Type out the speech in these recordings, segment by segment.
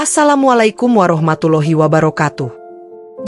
Assalamualaikum warahmatullahi wabarakatuh.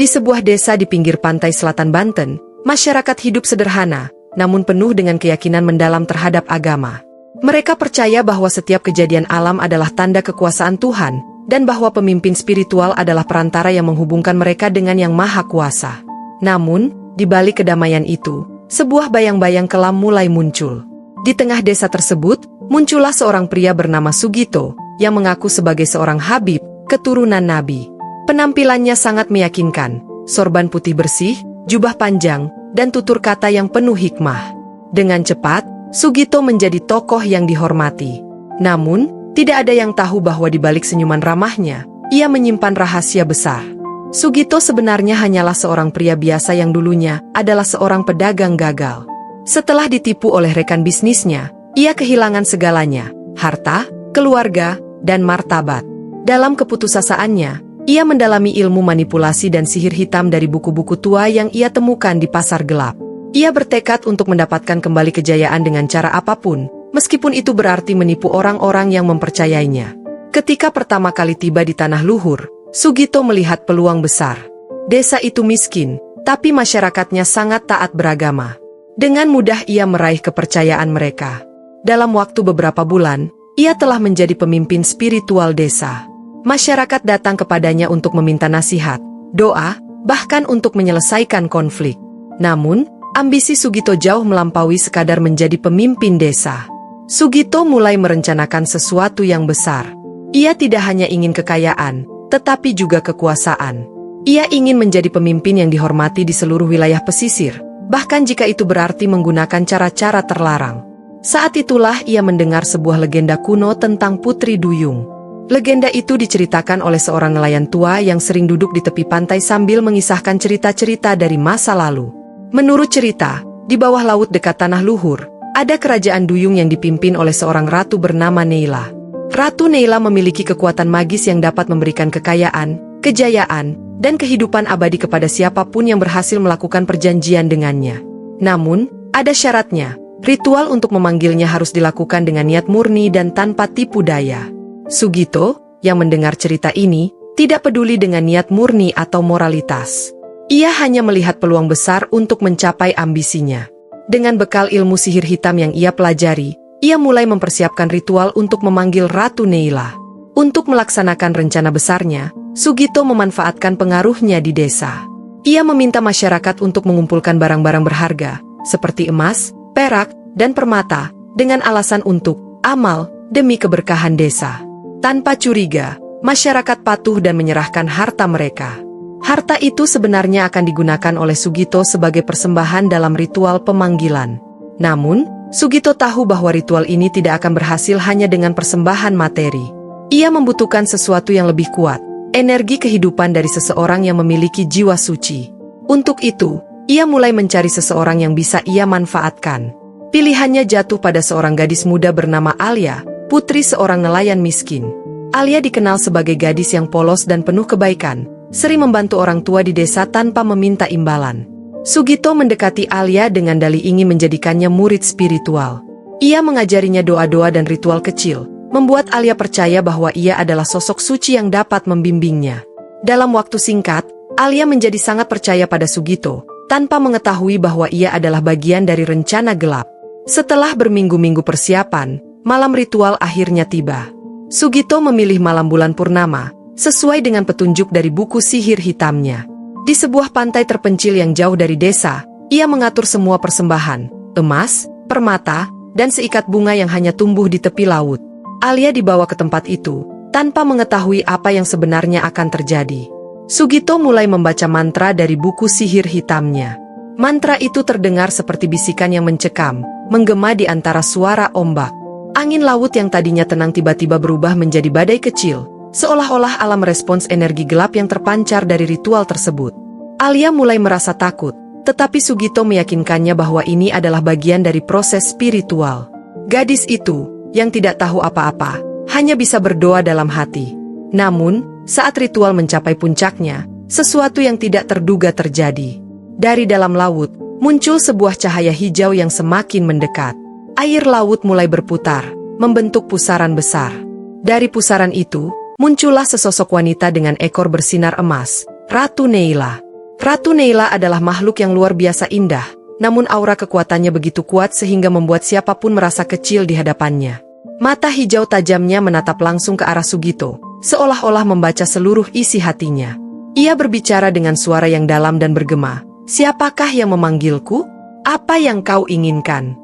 Di sebuah desa di pinggir pantai selatan Banten, masyarakat hidup sederhana, namun penuh dengan keyakinan mendalam terhadap agama. Mereka percaya bahwa setiap kejadian alam adalah tanda kekuasaan Tuhan, dan bahwa pemimpin spiritual adalah perantara yang menghubungkan mereka dengan Yang Maha Kuasa. Namun, di balik kedamaian itu, sebuah bayang-bayang kelam mulai muncul. Di tengah desa tersebut, muncullah seorang pria bernama Sugito, yang mengaku sebagai seorang Habib, keturunan Nabi. Penampilannya sangat meyakinkan, sorban putih bersih, jubah panjang, dan tutur kata yang penuh hikmah. Dengan cepat, Sugito menjadi tokoh yang dihormati. Namun, tidak ada yang tahu bahwa di balik senyuman ramahnya, ia menyimpan rahasia besar. Sugito sebenarnya hanyalah seorang pria biasa yang dulunya adalah seorang pedagang gagal. Setelah ditipu oleh rekan bisnisnya, ia kehilangan segalanya, harta, keluarga, dan martabat. Dalam keputusasaannya, ia mendalami ilmu manipulasi dan sihir hitam dari buku-buku tua yang ia temukan di pasar gelap. Ia bertekad untuk mendapatkan kembali kejayaan dengan cara apapun, meskipun itu berarti menipu orang-orang yang mempercayainya. Ketika pertama kali tiba di tanah luhur, Sugito melihat peluang besar. Desa itu miskin, tapi masyarakatnya sangat taat beragama. Dengan mudah ia meraih kepercayaan mereka. Dalam waktu beberapa bulan, ia telah menjadi pemimpin spiritual desa. Masyarakat datang kepadanya untuk meminta nasihat, doa, bahkan untuk menyelesaikan konflik. Namun, ambisi Sugito jauh melampaui sekadar menjadi pemimpin desa. Sugito mulai merencanakan sesuatu yang besar. Ia tidak hanya ingin kekayaan, tetapi juga kekuasaan. Ia ingin menjadi pemimpin yang dihormati di seluruh wilayah pesisir, bahkan jika itu berarti menggunakan cara-cara terlarang. Saat itulah ia mendengar sebuah legenda kuno tentang Putri Duyung. Legenda itu diceritakan oleh seorang nelayan tua yang sering duduk di tepi pantai sambil mengisahkan cerita-cerita dari masa lalu. Menurut cerita, di bawah laut dekat tanah luhur, ada kerajaan duyung yang dipimpin oleh seorang ratu bernama Neila. Ratu Neila memiliki kekuatan magis yang dapat memberikan kekayaan, kejayaan, dan kehidupan abadi kepada siapapun yang berhasil melakukan perjanjian dengannya. Namun, ada syaratnya. Ritual untuk memanggilnya harus dilakukan dengan niat murni dan tanpa tipu daya. Sugito, yang mendengar cerita ini, tidak peduli dengan niat murni atau moralitas. Ia hanya melihat peluang besar untuk mencapai ambisinya. Dengan bekal ilmu sihir hitam yang ia pelajari, ia mulai mempersiapkan ritual untuk memanggil Ratu Neila. Untuk melaksanakan rencana besarnya, Sugito memanfaatkan pengaruhnya di desa. Ia meminta masyarakat untuk mengumpulkan barang-barang berharga, seperti emas, perak, dan permata, dengan alasan untuk amal demi keberkahan desa. Tanpa curiga, masyarakat patuh dan menyerahkan harta mereka. Harta itu sebenarnya akan digunakan oleh Sugito sebagai persembahan dalam ritual pemanggilan. Namun, Sugito tahu bahwa ritual ini tidak akan berhasil hanya dengan persembahan materi. Ia membutuhkan sesuatu yang lebih kuat, energi kehidupan dari seseorang yang memiliki jiwa suci. Untuk itu, ia mulai mencari seseorang yang bisa ia manfaatkan. Pilihannya jatuh pada seorang gadis muda bernama Alia, putri seorang nelayan miskin. Alia dikenal sebagai gadis yang polos dan penuh kebaikan, sering membantu orang tua di desa tanpa meminta imbalan. Sugito mendekati Alia dengan dalih ingin menjadikannya murid spiritual. Ia mengajarinya doa-doa dan ritual kecil, membuat Alia percaya bahwa ia adalah sosok suci yang dapat membimbingnya. Dalam waktu singkat, Alia menjadi sangat percaya pada Sugito, tanpa mengetahui bahwa ia adalah bagian dari rencana gelap. Setelah berminggu-minggu persiapan, malam ritual akhirnya tiba. Sugito memilih malam bulan purnama, sesuai dengan petunjuk dari buku sihir hitamnya. Di sebuah pantai terpencil yang jauh dari desa, ia mengatur semua persembahan, emas, permata, dan seikat bunga yang hanya tumbuh di tepi laut. Alia dibawa ke tempat itu, tanpa mengetahui apa yang sebenarnya akan terjadi. Sugito mulai membaca mantra dari buku sihir hitamnya. Mantra itu terdengar seperti bisikan yang mencekam, menggema di antara suara ombak. Angin laut yang tadinya tenang tiba-tiba berubah menjadi badai kecil, seolah-olah alam merespons energi gelap yang terpancar dari ritual tersebut. Alia mulai merasa takut, tetapi Sugito meyakinkannya bahwa ini adalah bagian dari proses spiritual. Gadis itu, yang tidak tahu apa-apa, hanya bisa berdoa dalam hati. Namun, saat ritual mencapai puncaknya, sesuatu yang tidak terduga terjadi. Dari dalam laut, muncul sebuah cahaya hijau yang semakin mendekat. Air laut mulai berputar, membentuk pusaran besar. Dari pusaran itu, muncullah sesosok wanita dengan ekor bersinar emas, Ratu Neila. Ratu Neila adalah makhluk yang luar biasa indah, namun aura kekuatannya begitu kuat sehingga membuat siapapun merasa kecil di hadapannya. Mata hijau tajamnya menatap langsung ke arah Sugito, seolah-olah membaca seluruh isi hatinya. Ia berbicara dengan suara yang dalam dan bergema, "Siapakah yang memanggilku? Apa yang kau inginkan?"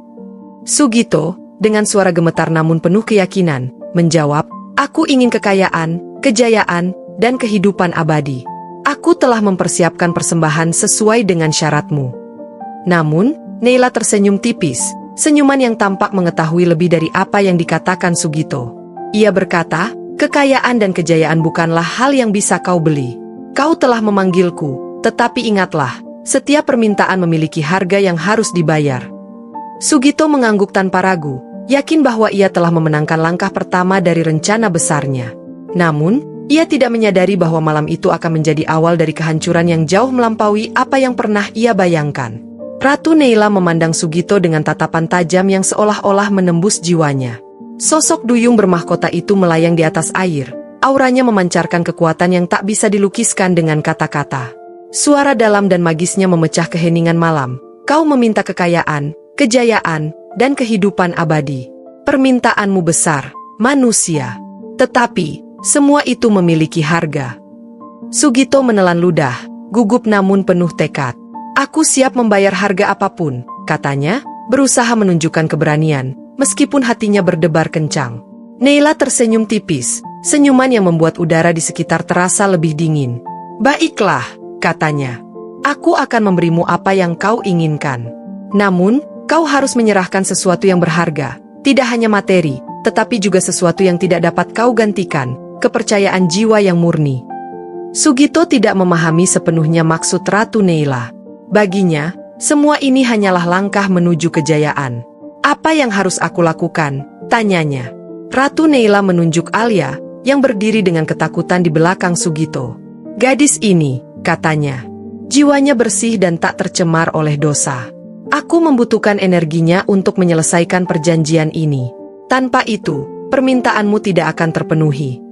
Sugito, dengan suara gemetar namun penuh keyakinan, menjawab, "Aku ingin kekayaan, kejayaan, dan kehidupan abadi. Aku telah mempersiapkan persembahan sesuai dengan syaratmu." Namun, Neila tersenyum tipis, senyuman yang tampak mengetahui lebih dari apa yang dikatakan Sugito. Ia berkata, "Kekayaan dan kejayaan bukanlah hal yang bisa kau beli. Kau telah memanggilku, tetapi ingatlah, setiap permintaan memiliki harga yang harus dibayar." Sugito mengangguk tanpa ragu, yakin bahwa ia telah memenangkan langkah pertama dari rencana besarnya. Namun, ia tidak menyadari bahwa malam itu akan menjadi awal dari kehancuran yang jauh melampaui apa yang pernah ia bayangkan. Ratu Neila memandang Sugito dengan tatapan tajam yang seolah-olah menembus jiwanya. Sosok duyung bermahkota itu melayang di atas air, auranya memancarkan kekuatan yang tak bisa dilukiskan dengan kata-kata. Suara dalam dan magisnya memecah keheningan malam. "Kau meminta kekayaan, kejayaan, dan kehidupan abadi. Permintaanmu besar, manusia. Tetapi, semua itu memiliki harga." Sugito menelan ludah, gugup namun penuh tekad. "Aku siap membayar harga apapun," katanya, berusaha menunjukkan keberanian, meskipun hatinya berdebar kencang. Neila tersenyum tipis, senyuman yang membuat udara di sekitar terasa lebih dingin. "Baiklah," katanya. "Aku akan memberimu apa yang kau inginkan. Namun, kau harus menyerahkan sesuatu yang berharga, tidak hanya materi, tetapi juga sesuatu yang tidak dapat kau gantikan, kepercayaan jiwa yang murni." Sugito tidak memahami sepenuhnya maksud Ratu Neila. Baginya, semua ini hanyalah langkah menuju kejayaan. "Apa yang harus aku lakukan?" tanyanya. Ratu Neila menunjuk Alia, yang berdiri dengan ketakutan di belakang Sugito. "Gadis ini," katanya, "jiwanya bersih dan tak tercemar oleh dosa. Aku membutuhkan energinya untuk menyelesaikan perjanjian ini. Tanpa itu, permintaanmu tidak akan terpenuhi."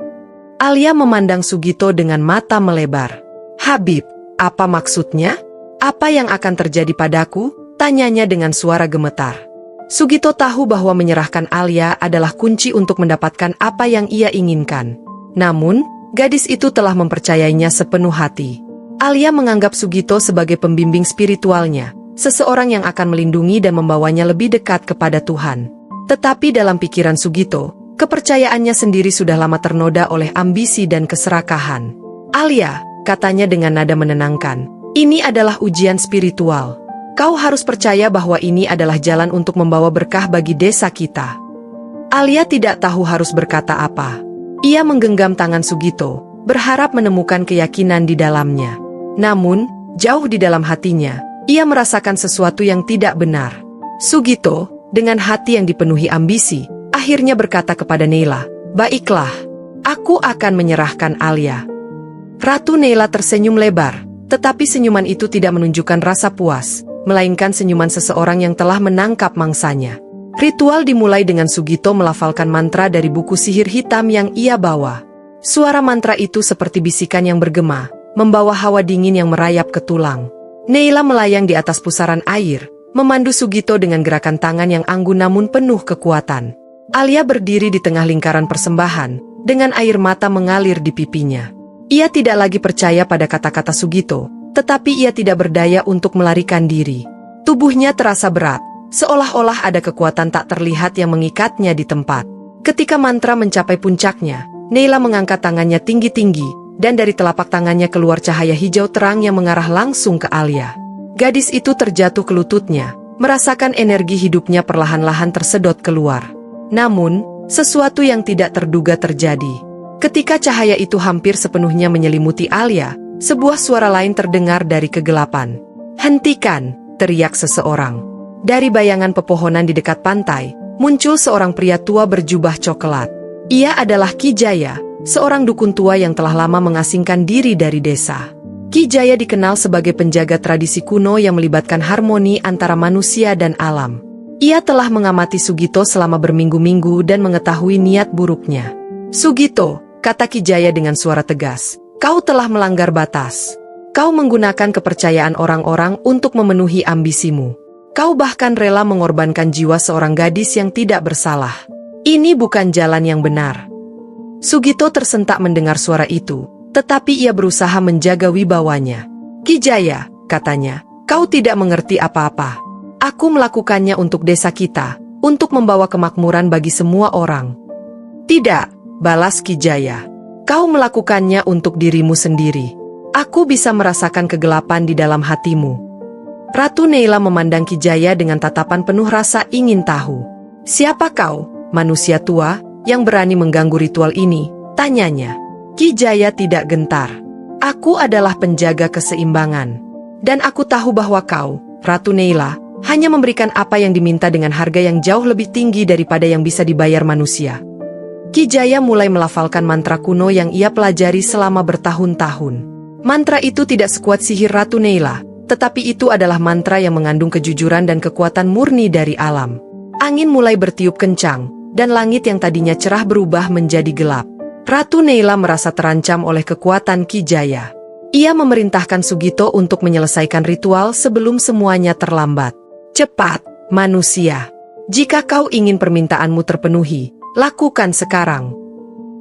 Alia memandang Sugito dengan mata melebar. "Habib, apa maksudnya? Apa yang akan terjadi padaku?" tanyanya dengan suara gemetar. Sugito tahu bahwa menyerahkan Alia adalah kunci untuk mendapatkan apa yang ia inginkan. Namun, gadis itu telah mempercayainya sepenuh hati. Alia menganggap Sugito sebagai pembimbing spiritualnya, seseorang yang akan melindungi dan membawanya lebih dekat kepada Tuhan. Tetapi dalam pikiran Sugito, kepercayaannya sendiri sudah lama ternoda oleh ambisi dan keserakahan. "Alia," katanya dengan nada menenangkan, "ini adalah ujian spiritual. Kau harus percaya bahwa ini adalah jalan untuk membawa berkah bagi desa kita." Alia tidak tahu harus berkata apa. Ia menggenggam tangan Sugito, berharap menemukan keyakinan di dalamnya. Namun, jauh di dalam hatinya, ia merasakan sesuatu yang tidak benar. Sugito, dengan hati yang dipenuhi ambisi, akhirnya berkata kepada Neila, "Baiklah, aku akan menyerahkan Alia." Ratu Neila tersenyum lebar, tetapi senyuman itu tidak menunjukkan rasa puas, melainkan senyuman seseorang yang telah menangkap mangsanya. Ritual dimulai dengan Sugito melafalkan mantra dari buku sihir hitam yang ia bawa. Suara mantra itu seperti bisikan yang bergema, membawa hawa dingin yang merayap ke tulang. Neila melayang di atas pusaran air, memandu Sugito dengan gerakan tangan yang anggun namun penuh kekuatan. Alia berdiri di tengah lingkaran persembahan, dengan air mata mengalir di pipinya. Ia tidak lagi percaya pada kata-kata Sugito, tetapi ia tidak berdaya untuk melarikan diri. Tubuhnya terasa berat, seolah-olah ada kekuatan tak terlihat yang mengikatnya di tempat. Ketika mantra mencapai puncaknya, Neila mengangkat tangannya tinggi-tinggi, dan dari telapak tangannya keluar cahaya hijau terang yang mengarah langsung ke Alia. Gadis itu terjatuh ke lututnya, merasakan energi hidupnya perlahan-lahan tersedot keluar. Namun, sesuatu yang tidak terduga terjadi. Ketika cahaya itu hampir sepenuhnya menyelimuti Alia, sebuah suara lain terdengar dari kegelapan. "Hentikan!" teriak seseorang. Dari bayangan pepohonan di dekat pantai, muncul seorang pria tua berjubah coklat. Ia adalah Ki Jaya, seorang dukun tua yang telah lama mengasingkan diri dari desa. Ki Jaya dikenal sebagai penjaga tradisi kuno yang melibatkan harmoni antara manusia dan alam. Ia telah mengamati Sugito selama berminggu-minggu dan mengetahui niat buruknya. "Sugito," kata Ki Jaya dengan suara tegas. Kau telah melanggar batas. Kau menggunakan kepercayaan orang-orang untuk memenuhi ambisimu. Kau bahkan rela mengorbankan jiwa seorang gadis yang tidak bersalah. Ini bukan jalan yang benar. Sugito tersentak mendengar suara itu, tetapi ia berusaha menjaga wibawanya. Ki Jaya, katanya, kau tidak mengerti apa-apa. Aku melakukannya untuk desa kita, untuk membawa kemakmuran bagi semua orang. Tidak, balas Ki Jaya. Kau melakukannya untuk dirimu sendiri. Aku bisa merasakan kegelapan di dalam hatimu. Ratu Neila memandang Ki Jaya dengan tatapan penuh rasa ingin tahu. Siapa kau, manusia tua, yang berani mengganggu ritual ini? Tanyanya. Ki Jaya tidak gentar. Aku adalah penjaga keseimbangan. Dan aku tahu bahwa kau, Ratu Neila, hanya memberikan apa yang diminta dengan harga yang jauh lebih tinggi daripada yang bisa dibayar manusia. Ki Jaya mulai melafalkan mantra kuno yang ia pelajari selama bertahun-tahun. Mantra itu tidak sekuat sihir Ratu Neila, tetapi itu adalah mantra yang mengandung kejujuran dan kekuatan murni dari alam. Angin mulai bertiup kencang, dan langit yang tadinya cerah berubah menjadi gelap. Ratu Neila merasa terancam oleh kekuatan Ki Jaya. Ia memerintahkan Sugito untuk menyelesaikan ritual sebelum semuanya terlambat. Cepat, manusia. Jika kau ingin permintaanmu terpenuhi, lakukan sekarang.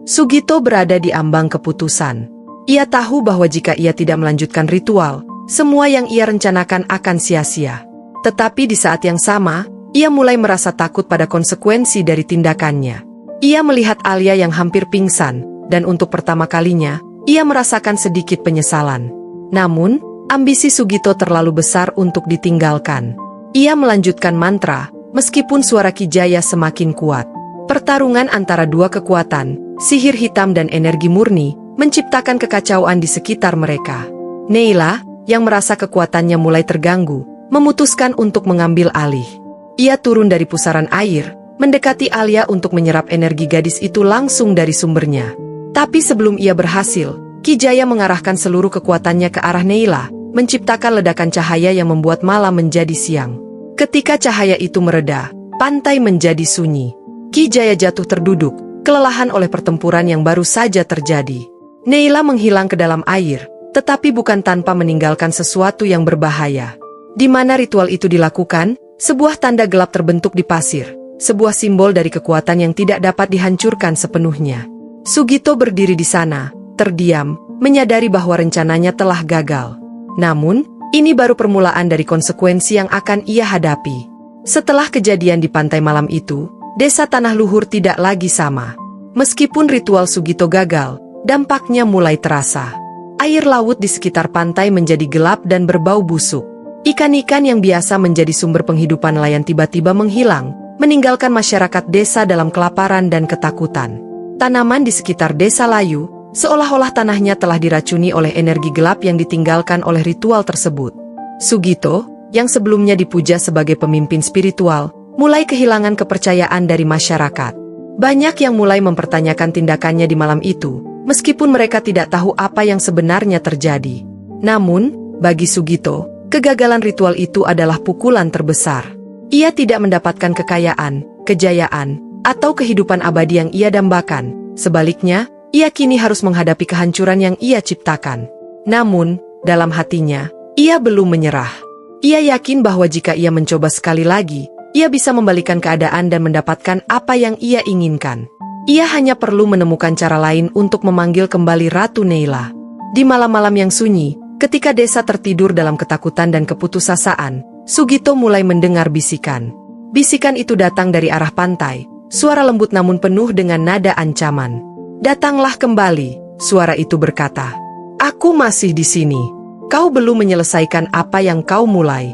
Sugito berada di ambang keputusan. Ia tahu bahwa jika ia tidak melanjutkan ritual, semua yang ia rencanakan akan sia-sia. Tetapi di saat yang sama, ia mulai merasa takut pada konsekuensi dari tindakannya. Ia melihat Alia yang hampir pingsan, dan untuk pertama kalinya, ia merasakan sedikit penyesalan. Namun, ambisi Sugito terlalu besar untuk ditinggalkan. Ia melanjutkan mantra, meskipun suara Ki Jaya semakin kuat. Pertarungan antara dua kekuatan, sihir hitam dan energi murni, menciptakan kekacauan di sekitar mereka. Neila, yang merasa kekuatannya mulai terganggu, memutuskan untuk mengambil alih. Ia turun dari pusaran air, mendekati Alia untuk menyerap energi gadis itu langsung dari sumbernya. Tapi sebelum ia berhasil, Ki Jaya mengarahkan seluruh kekuatannya ke arah Neila, menciptakan ledakan cahaya yang membuat malam menjadi siang. Ketika cahaya itu mereda, pantai menjadi sunyi. Ki Jaya jatuh terduduk, kelelahan oleh pertempuran yang baru saja terjadi. Neila menghilang ke dalam air, tetapi bukan tanpa meninggalkan sesuatu yang berbahaya. Di mana ritual itu dilakukan, sebuah tanda gelap terbentuk di pasir, sebuah simbol dari kekuatan yang tidak dapat dihancurkan sepenuhnya. Sugito berdiri di sana, terdiam, menyadari bahwa rencananya telah gagal. Namun, ini baru permulaan dari konsekuensi yang akan ia hadapi. Setelah kejadian di pantai malam itu, desa Tanah Luhur tidak lagi sama. Meskipun ritual Sugito gagal, dampaknya mulai terasa. Air laut di sekitar pantai menjadi gelap dan berbau busuk. Ikan-ikan yang biasa menjadi sumber penghidupan nelayan tiba-tiba menghilang, meninggalkan masyarakat desa dalam kelaparan dan ketakutan. Tanaman di sekitar desa layu, seolah-olah tanahnya telah diracuni oleh energi gelap yang ditinggalkan oleh ritual tersebut. Sugito, yang sebelumnya dipuja sebagai pemimpin spiritual, mulai kehilangan kepercayaan dari masyarakat. Banyak yang mulai mempertanyakan tindakannya di malam itu, meskipun mereka tidak tahu apa yang sebenarnya terjadi. Namun, bagi Sugito, kegagalan ritual itu adalah pukulan terbesar. Ia tidak mendapatkan kekayaan, kejayaan, atau kehidupan abadi yang ia dambakan. Sebaliknya, ia kini harus menghadapi kehancuran yang ia ciptakan. Namun, dalam hatinya, ia belum menyerah. Ia yakin bahwa jika ia mencoba sekali lagi, ia bisa membalikan keadaan dan mendapatkan apa yang ia inginkan. Ia hanya perlu menemukan cara lain untuk memanggil kembali Ratu Neila. Di malam-malam yang sunyi, ketika desa tertidur dalam ketakutan dan keputusasaan, Sugito mulai mendengar bisikan. Bisikan itu datang dari arah pantai, suara lembut namun penuh dengan nada ancaman. "Datanglah kembali," suara itu berkata. "Aku masih di sini. Kau belum menyelesaikan apa yang kau mulai."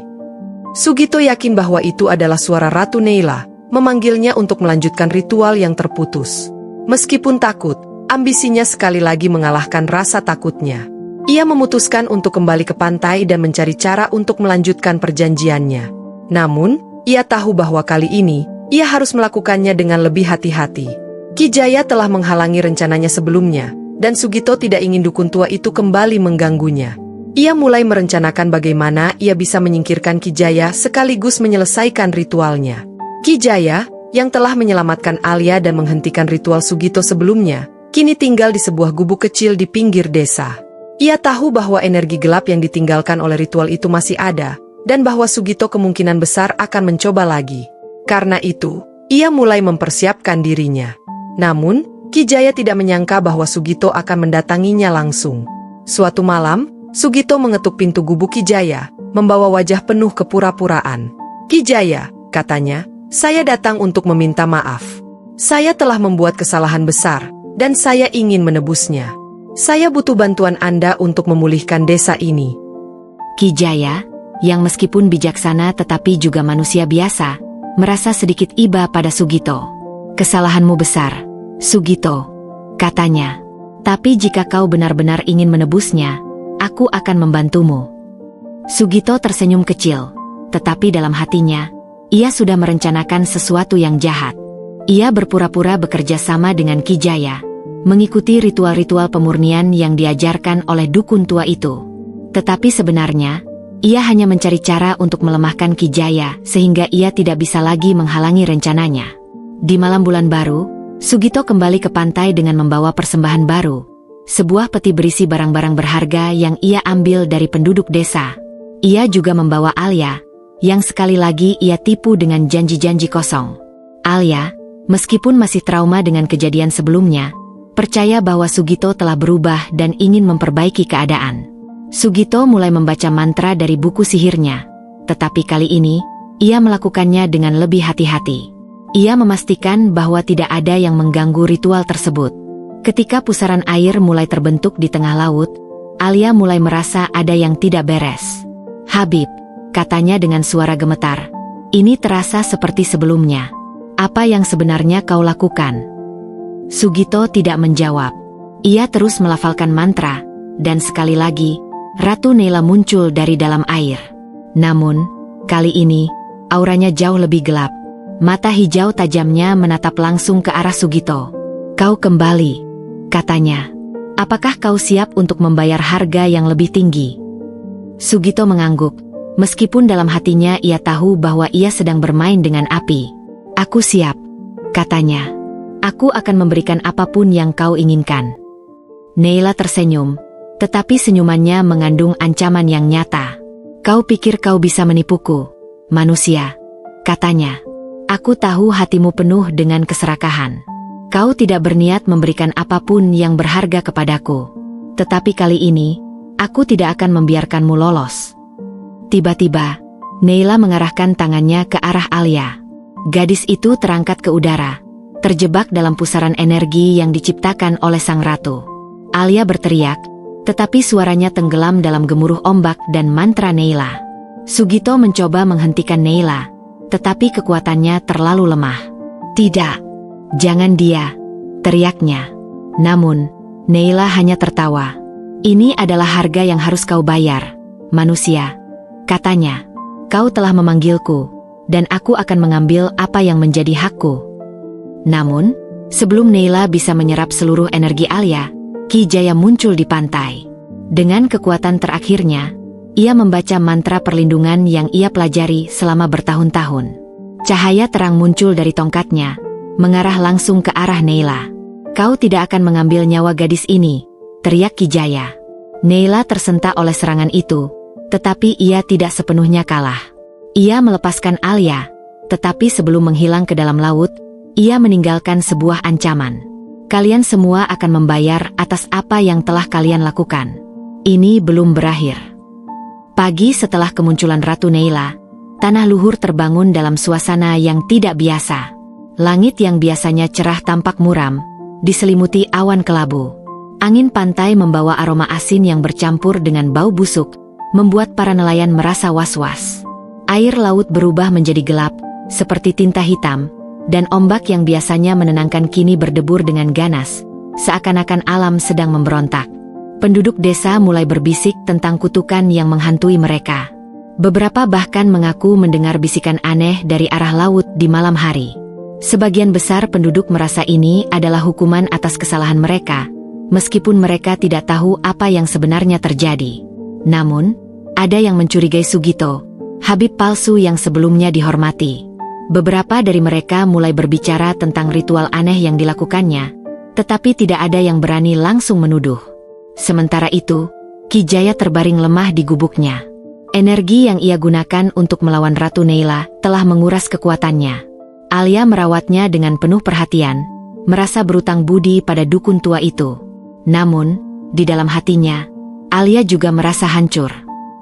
Sugito yakin bahwa itu adalah suara Ratu Neila, memanggilnya untuk melanjutkan ritual yang terputus. Meskipun takut, ambisinya sekali lagi mengalahkan rasa takutnya. Ia memutuskan untuk kembali ke pantai dan mencari cara untuk melanjutkan perjanjiannya. Namun, ia tahu bahwa kali ini, ia harus melakukannya dengan lebih hati-hati. Ki Jaya telah menghalangi rencananya sebelumnya, dan Sugito tidak ingin dukun tua itu kembali mengganggunya. Ia mulai merencanakan bagaimana ia bisa menyingkirkan Ki Jaya sekaligus menyelesaikan ritualnya. Ki Jaya, yang telah menyelamatkan Alia dan menghentikan ritual Sugito sebelumnya, kini tinggal di sebuah gubuk kecil di pinggir desa. Ia tahu bahwa energi gelap yang ditinggalkan oleh ritual itu masih ada, dan bahwa Sugito kemungkinan besar akan mencoba lagi. Karena itu, ia mulai mempersiapkan dirinya. Namun, Ki Jaya tidak menyangka bahwa Sugito akan mendatanginya langsung. Suatu malam, Sugito mengetuk pintu gubuk Ki Jaya, membawa wajah penuh kepura-puraan. "Ki Jaya," katanya, "saya datang untuk meminta maaf. Saya telah membuat kesalahan besar, dan saya ingin menebusnya. Saya butuh bantuan Anda untuk memulihkan desa ini." Ki Jaya, yang meskipun bijaksana tetapi juga manusia biasa, merasa sedikit iba pada Sugito. "Kesalahanmu besar, Sugito," katanya. "Tapi jika kau benar-benar ingin menebusnya, aku akan membantumu." Sugito tersenyum kecil, tetapi dalam hatinya, ia sudah merencanakan sesuatu yang jahat. Ia berpura-pura bekerja sama dengan Ki Jaya, mengikuti ritual-ritual pemurnian yang diajarkan oleh dukun tua itu. Tetapi sebenarnya, ia hanya mencari cara untuk melemahkan Ki Jaya sehingga ia tidak bisa lagi menghalangi rencananya. Di malam bulan baru, Sugito kembali ke pantai dengan membawa persembahan baru, sebuah peti berisi barang-barang berharga yang ia ambil dari penduduk desa. Ia juga membawa Alia, yang sekali lagi ia tipu dengan janji-janji kosong. Alia, meskipun masih trauma dengan kejadian sebelumnya, percaya bahwa Sugito telah berubah dan ingin memperbaiki keadaan. Sugito mulai membaca mantra dari buku sihirnya, tetapi kali ini, ia melakukannya dengan lebih hati-hati. Ia memastikan bahwa tidak ada yang mengganggu ritual tersebut. Ketika pusaran air mulai terbentuk di tengah laut, Alia mulai merasa ada yang tidak beres. "Habib," katanya dengan suara gemetar, "ini terasa seperti sebelumnya. Apa yang sebenarnya kau lakukan?" Sugito tidak menjawab. Ia terus melafalkan mantra, dan sekali lagi, Ratu Neila muncul dari dalam air. Namun, kali ini, auranya jauh lebih gelap. Mata hijau tajamnya menatap langsung ke arah Sugito. "Kau kembali," katanya. "Apakah kau siap untuk membayar harga yang lebih tinggi?" Sugito mengangguk, meskipun dalam hatinya ia tahu bahwa ia sedang bermain dengan api. "Aku siap," katanya. "Aku akan memberikan apapun yang kau inginkan." Neila tersenyum, tetapi senyumannya mengandung ancaman yang nyata. "Kau pikir kau bisa menipuku, manusia?" katanya. "Aku tahu hatimu penuh dengan keserakahan. Kau tidak berniat memberikan apapun yang berharga kepadaku. Tetapi kali ini, aku tidak akan membiarkanmu lolos." Tiba-tiba, Neila mengarahkan tangannya ke arah Alia. Gadis itu terangkat ke udara, terjebak dalam pusaran energi yang diciptakan oleh sang ratu. Alia berteriak, tetapi suaranya tenggelam dalam gemuruh ombak dan mantra Neila. Sugito mencoba menghentikan Neila, tetapi kekuatannya terlalu lemah. "Tidak, jangan dia," teriaknya. Namun, Neila hanya tertawa. "Ini adalah harga yang harus kau bayar, manusia," katanya. "Kau telah memanggilku, dan aku akan mengambil apa yang menjadi hakku." Namun, sebelum Neila bisa menyerap seluruh energi Alia, Ki Jaya muncul di pantai. Dengan kekuatan terakhirnya, ia membaca mantra perlindungan yang ia pelajari selama bertahun-tahun. Cahaya terang muncul dari tongkatnya, mengarah langsung ke arah Neila. "Kau tidak akan mengambil nyawa gadis ini," teriak Ki Jaya. Neila tersentak oleh serangan itu, tetapi ia tidak sepenuhnya kalah. Ia melepaskan Alia, tetapi sebelum menghilang ke dalam laut, ia meninggalkan sebuah ancaman. "Kalian semua akan membayar atas apa yang telah kalian lakukan. Ini belum berakhir." Pagi setelah kemunculan Ratu Neila, tanah luhur terbangun dalam suasana yang tidak biasa. Langit yang biasanya cerah tampak muram, diselimuti awan kelabu. Angin pantai membawa aroma asin yang bercampur dengan bau busuk, membuat para nelayan merasa was-was. Air laut berubah menjadi gelap, seperti tinta hitam, dan ombak yang biasanya menenangkan kini berdebur dengan ganas, seakan-akan alam sedang memberontak. Penduduk desa mulai berbisik tentang kutukan yang menghantui mereka. Beberapa bahkan mengaku mendengar bisikan aneh dari arah laut di malam hari. Sebagian besar penduduk merasa ini adalah hukuman atas kesalahan mereka, meskipun mereka tidak tahu apa yang sebenarnya terjadi. Namun, ada yang mencurigai Sugito, habib palsu yang sebelumnya dihormati. Beberapa dari mereka mulai berbicara tentang ritual aneh yang dilakukannya, tetapi tidak ada yang berani langsung menuduh. Sementara itu, Ki Jaya terbaring lemah di gubuknya. Energi yang ia gunakan untuk melawan Ratu Neila telah menguras kekuatannya. Alia merawatnya dengan penuh perhatian, merasa berutang budi pada dukun tua itu. Namun, di dalam hatinya, Alia juga merasa hancur.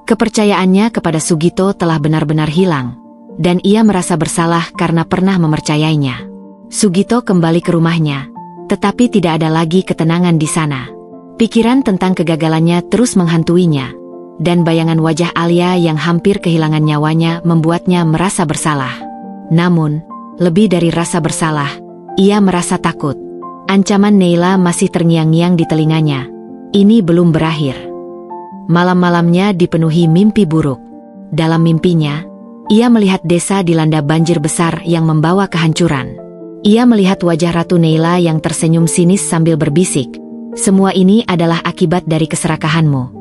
Kepercayaannya kepada Sugito telah benar-benar hilang, dan ia merasa bersalah karena pernah mempercayainya. Sugito kembali ke rumahnya, tetapi tidak ada lagi ketenangan di sana. Pikiran tentang kegagalannya terus menghantuinya, dan bayangan wajah Alia yang hampir kehilangan nyawanya membuatnya merasa bersalah. Namun, lebih dari rasa bersalah, ia merasa takut. Ancaman Neila masih terngiang-ngiang di telinganya. Ini belum berakhir. Malam-malamnya dipenuhi mimpi buruk. Dalam mimpinya, ia melihat desa dilanda banjir besar yang membawa kehancuran. Ia melihat wajah Ratu Neila yang tersenyum sinis sambil berbisik, "Semua ini adalah akibat dari keserakahanmu."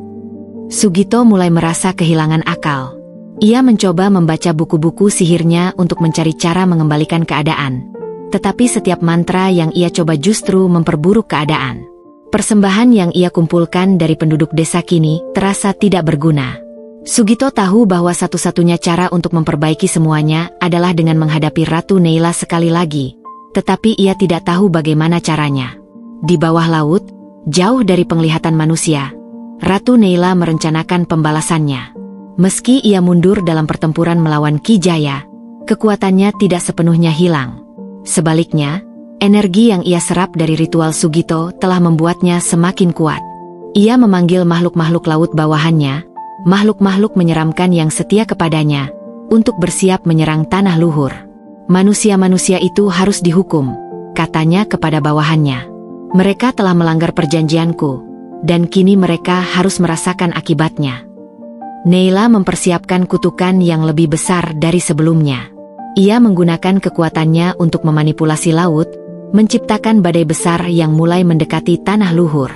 Sugito mulai merasa kehilangan akal. Ia mencoba membaca buku-buku sihirnya untuk mencari cara mengembalikan keadaan. Tetapi setiap mantra yang ia coba justru memperburuk keadaan. Persembahan yang ia kumpulkan dari penduduk desa kini terasa tidak berguna. Sugito tahu bahwa satu-satunya cara untuk memperbaiki semuanya adalah dengan menghadapi Ratu Neila sekali lagi. Tetapi ia tidak tahu bagaimana caranya. Di bawah laut, jauh dari penglihatan manusia, Ratu Neila merencanakan pembalasannya. Meski ia mundur dalam pertempuran melawan Ki Jaya, kekuatannya tidak sepenuhnya hilang. Sebaliknya, energi yang ia serap dari ritual Sugito telah membuatnya semakin kuat. Ia memanggil makhluk-makhluk laut bawahannya, makhluk-makhluk menyeramkan yang setia kepadanya, untuk bersiap menyerang tanah luhur. Manusia-manusia itu harus dihukum, katanya kepada bawahannya. Mereka telah melanggar perjanjianku, dan kini mereka harus merasakan akibatnya. Neila mempersiapkan kutukan yang lebih besar dari sebelumnya. Ia menggunakan kekuatannya untuk memanipulasi laut, menciptakan badai besar yang mulai mendekati tanah luhur.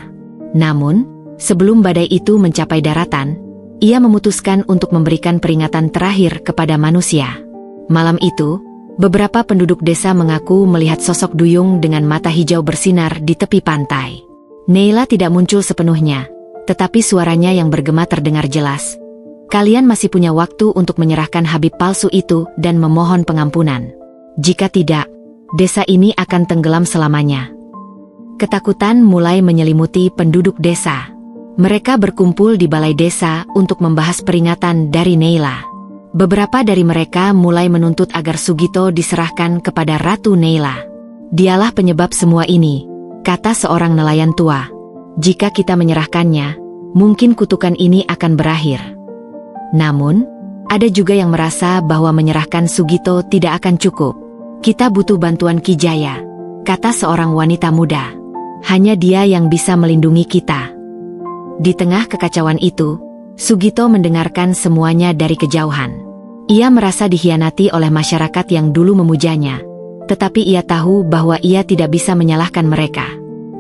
Namun, sebelum badai itu mencapai daratan, ia memutuskan untuk memberikan peringatan terakhir kepada manusia. Malam itu, beberapa penduduk desa mengaku melihat sosok duyung dengan mata hijau bersinar di tepi pantai. Neila tidak muncul sepenuhnya, tetapi suaranya yang bergema terdengar jelas. "Kalian masih punya waktu untuk menyerahkan Habib palsu itu dan memohon pengampunan. Jika tidak, desa ini akan tenggelam selamanya." Ketakutan mulai menyelimuti penduduk desa. Mereka berkumpul di balai desa untuk membahas peringatan dari Neila. Beberapa dari mereka mulai menuntut agar Sugito diserahkan kepada Ratu Neila. "Dialah penyebab semua ini," kata seorang nelayan tua. "Jika kita menyerahkannya, mungkin kutukan ini akan berakhir." Namun, ada juga yang merasa bahwa menyerahkan Sugito tidak akan cukup. "Kita butuh bantuan Ki Jaya," kata seorang wanita muda. "Hanya dia yang bisa melindungi kita." Di tengah kekacauan itu, Sugito mendengarkan semuanya dari kejauhan. Ia merasa dikhianati oleh masyarakat yang dulu memujanya, tetapi ia tahu bahwa ia tidak bisa menyalahkan mereka.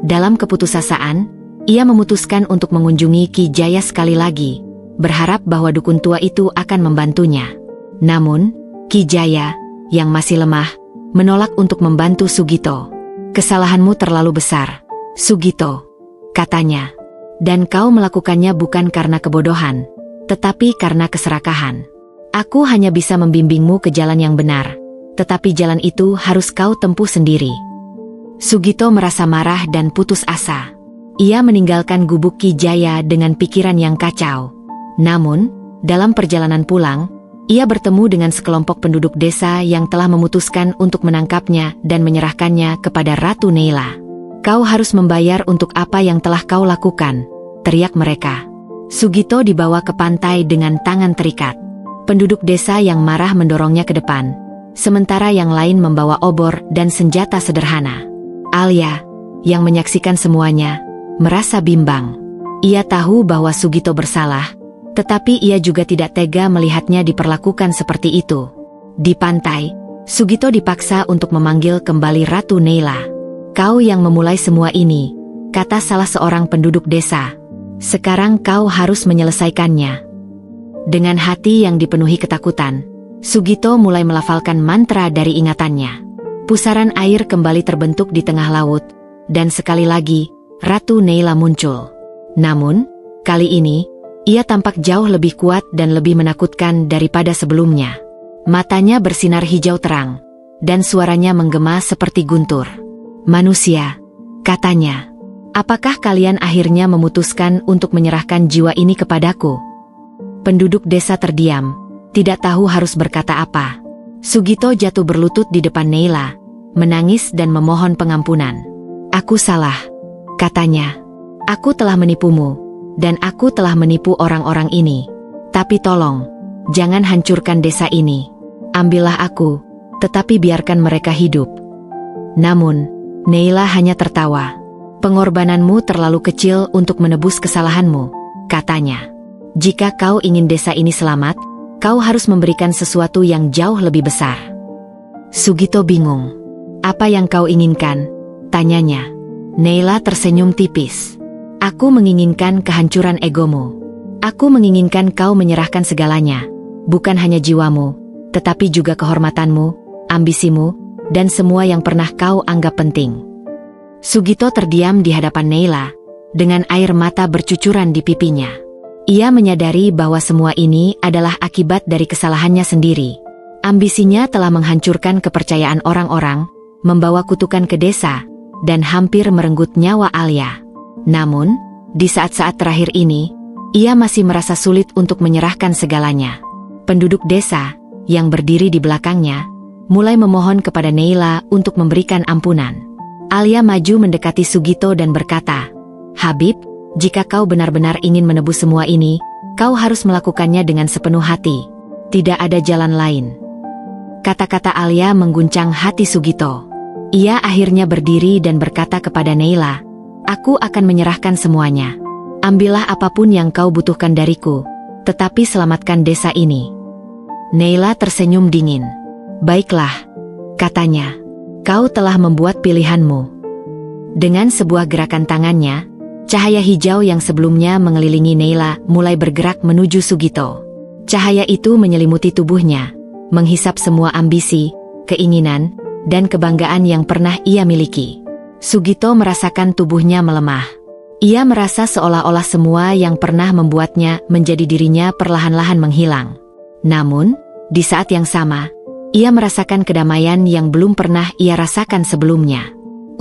Dalam keputusasaan, ia memutuskan untuk mengunjungi Ki Jaya sekali lagi, berharap bahwa dukun tua itu akan membantunya. Namun, Ki Jaya, yang masih lemah, menolak untuk membantu Sugito. "Kesalahanmu terlalu besar, Sugito," katanya. "Dan kau melakukannya bukan karena kebodohan, tetapi karena keserakahan. Aku hanya bisa membimbingmu ke jalan yang benar, tetapi jalan itu harus kau tempuh sendiri." Sugito merasa marah dan putus asa. Ia meninggalkan gubuk Ki Jaya dengan pikiran yang kacau. Namun, dalam perjalanan pulang, ia bertemu dengan sekelompok penduduk desa yang telah memutuskan untuk menangkapnya dan menyerahkannya kepada Ratu Neila. "Kau harus membayar untuk apa yang telah kau lakukan," teriak mereka. Sugito dibawa ke pantai dengan tangan terikat. Penduduk desa yang marah mendorongnya ke depan, sementara yang lain membawa obor dan senjata sederhana. Alia, yang menyaksikan semuanya, merasa bimbang. Ia tahu bahwa Sugito bersalah, tetapi ia juga tidak tega melihatnya diperlakukan seperti itu. Di pantai, Sugito dipaksa untuk memanggil kembali Ratu Neila. "Kau yang memulai semua ini," kata salah seorang penduduk desa. "Sekarang kau harus menyelesaikannya." Dengan hati yang dipenuhi ketakutan, Sugito mulai melafalkan mantra dari ingatannya. Pusaran air kembali terbentuk di tengah laut, dan sekali lagi, Ratu Neila muncul. Namun, kali ini, ia tampak jauh lebih kuat dan lebih menakutkan daripada sebelumnya. Matanya bersinar hijau terang, dan suaranya menggema seperti guntur. "Manusia," katanya, "apakah kalian akhirnya memutuskan untuk menyerahkan jiwa ini kepadaku?" Penduduk desa terdiam, tidak tahu harus berkata apa. Sugito jatuh berlutut di depan Neila, menangis dan memohon pengampunan. "Aku salah," katanya. "Aku telah menipumu, dan aku telah menipu orang-orang ini. Tapi tolong, jangan hancurkan desa ini. Ambillah aku, tetapi biarkan mereka hidup." Namun, Neila hanya tertawa. "Pengorbananmu terlalu kecil untuk menebus kesalahanmu," katanya. "Jika kau ingin desa ini selamat, kau harus memberikan sesuatu yang jauh lebih besar." Sugito bingung. "Apa yang kau inginkan?" tanyanya. Neila tersenyum tipis. "Aku menginginkan kehancuran egomu. Aku menginginkan kau menyerahkan segalanya, bukan hanya jiwamu, tetapi juga kehormatanmu, ambisimu, dan semua yang pernah kau anggap penting." Sugito terdiam di hadapan Neila, dengan air mata bercucuran di pipinya. Ia menyadari bahwa semua ini adalah akibat dari kesalahannya sendiri. Ambisinya telah menghancurkan kepercayaan orang-orang, membawa kutukan ke desa, dan hampir merenggut nyawa Alia. Namun, di saat-saat terakhir ini, ia masih merasa sulit untuk menyerahkan segalanya. Penduduk desa, yang berdiri di belakangnya, mulai memohon kepada Neila untuk memberikan ampunan. Alia maju mendekati Sugito dan berkata, "Habib, jika kau benar-benar ingin menebus semua ini, kau harus melakukannya dengan sepenuh hati. Tidak ada jalan lain." Kata-kata Alia mengguncang hati Sugito. Ia akhirnya berdiri dan berkata kepada Neila, "Aku akan menyerahkan semuanya. Ambillah apapun yang kau butuhkan dariku, tetapi selamatkan desa ini." Neila tersenyum dingin. "Baiklah," katanya. "Kau telah membuat pilihanmu." Dengan sebuah gerakan tangannya, cahaya hijau yang sebelumnya mengelilingi Neila mulai bergerak menuju Sugito. Cahaya itu menyelimuti tubuhnya, menghisap semua ambisi, keinginan, dan kebanggaan yang pernah ia miliki. Sugito merasakan tubuhnya melemah. Ia merasa seolah-olah semua yang pernah membuatnya menjadi dirinya perlahan-lahan menghilang. Namun, di saat yang sama, ia merasakan kedamaian yang belum pernah ia rasakan sebelumnya.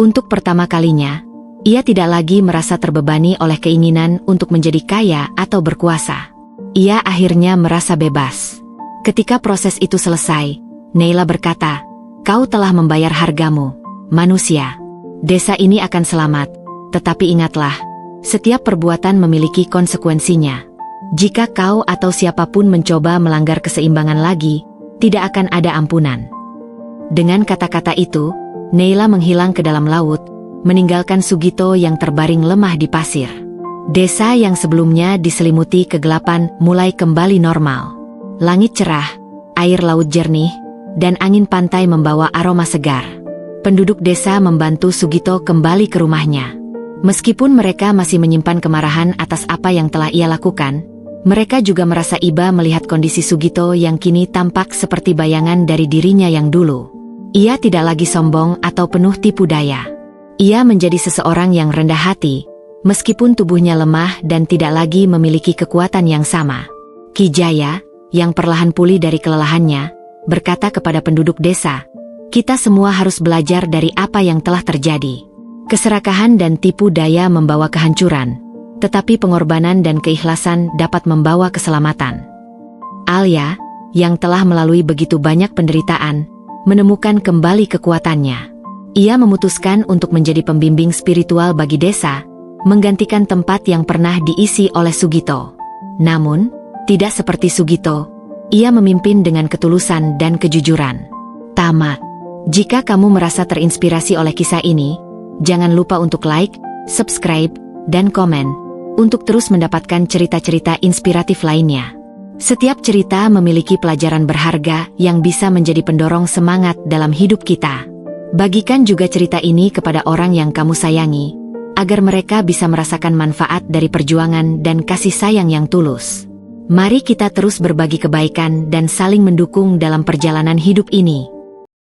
Untuk pertama kalinya, ia tidak lagi merasa terbebani oleh keinginan untuk menjadi kaya atau berkuasa. Ia akhirnya merasa bebas. Ketika proses itu selesai, Neila berkata, "Kau telah membayar hargamu, manusia. Desa ini akan selamat, tetapi ingatlah, setiap perbuatan memiliki konsekuensinya. Jika kau atau siapapun mencoba melanggar keseimbangan lagi, tidak akan ada ampunan." Dengan kata-kata itu, Neila menghilang ke dalam laut, meninggalkan Sugito yang terbaring lemah di pasir. Desa yang sebelumnya diselimuti kegelapan mulai kembali normal. Langit cerah, air laut jernih, dan angin pantai membawa aroma segar. Penduduk desa membantu Sugito kembali ke rumahnya. Meskipun mereka masih menyimpan kemarahan atas apa yang telah ia lakukan, mereka juga merasa iba melihat kondisi Sugito yang kini tampak seperti bayangan dari dirinya yang dulu. Ia tidak lagi sombong atau penuh tipu daya. Ia menjadi seseorang yang rendah hati, meskipun tubuhnya lemah dan tidak lagi memiliki kekuatan yang sama. Ki Jaya, yang perlahan pulih dari kelelahannya, berkata kepada penduduk desa, "Kita semua harus belajar dari apa yang telah terjadi. Keserakahan dan tipu daya membawa kehancuran, tetapi pengorbanan dan keikhlasan dapat membawa keselamatan." Alia, yang telah melalui begitu banyak penderitaan, menemukan kembali kekuatannya. Ia memutuskan untuk menjadi pembimbing spiritual bagi desa, menggantikan tempat yang pernah diisi oleh Sugito. Namun, tidak seperti Sugito, ia memimpin dengan ketulusan dan kejujuran. Tamat. Jika kamu merasa terinspirasi oleh kisah ini, jangan lupa untuk like, subscribe, dan komen, untuk terus mendapatkan cerita-cerita inspiratif lainnya. Setiap cerita memiliki pelajaran berharga yang bisa menjadi pendorong semangat dalam hidup kita. Bagikan juga cerita ini kepada orang yang kamu sayangi, agar mereka bisa merasakan manfaat dari perjuangan dan kasih sayang yang tulus. Mari kita terus berbagi kebaikan dan saling mendukung dalam perjalanan hidup ini.